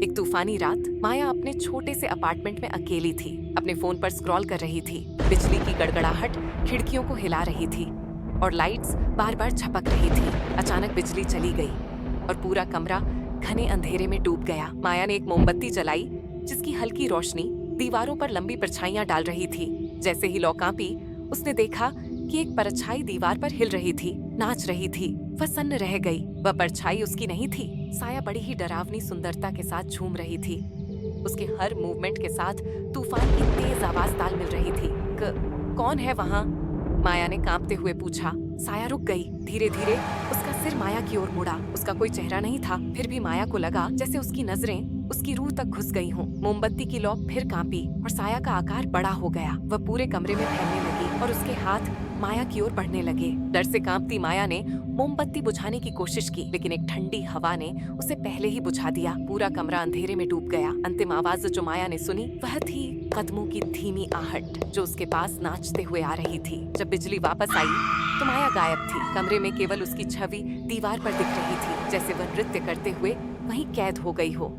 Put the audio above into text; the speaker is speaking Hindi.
एक तूफानी रात माया अपने छोटे से अपार्टमेंट में अकेली थी। अपने फोन पर स्क्रॉल कर रही थी। बिजली की गड़गड़ाहट खिड़कियों को हिला रही थी और लाइट्स बार बार झपक रही थी। अचानक बिजली चली गई और पूरा कमरा घने अंधेरे में डूब गया। माया ने एक मोमबत्ती जलाई जिसकी हल्की रोशनी दीवारों पर लंबी परछाइयां डाल रही थी। जैसे ही लौ कांपी, उसने देखा कि एक परछाई दीवार पर हिल रही थी, नाच रही थी। वह सन्न रह गई। वह परछाई उसकी नहीं थी। साया बड़ी ही डरावनी सुंदरता के साथ झूम रही थी। उसके हर मूवमेंट के साथ तूफान की तेज आवाज ताल मिल रही थी। कौन है वहाँ? माया ने कांपते हुए पूछा। साया रुक गई। धीरे धीरे उसका सिर माया की ओर मुड़ा। उसका कोई चेहरा नहीं था, फिर भी माया को लगा जैसे उसकी नजरें उसकी रूह तक घुस गई हों। मोमबत्ती की लौ फिर कांपी और साया का आकार बड़ा हो गया। वह पूरे कमरे में फैलने लगी और उसके हाथ माया की ओर बढ़ने लगे। डर से कांपती माया ने मोमबत्ती बुझाने की कोशिश की, लेकिन एक ठंडी हवा ने उसे पहले ही बुझा दिया। पूरा कमरा अंधेरे में डूब गया। अंतिम आवाज जो माया ने सुनी वह थी कदमों की धीमी आहट जो उसके पास नाचते हुए आ रही थी। जब बिजली वापस आई तो माया गायब थी। कमरे में केवल उसकी छवि दीवार पर दिख रही थी, जैसे वह नृत्य करते हुए वहीं कैद हो गई हो।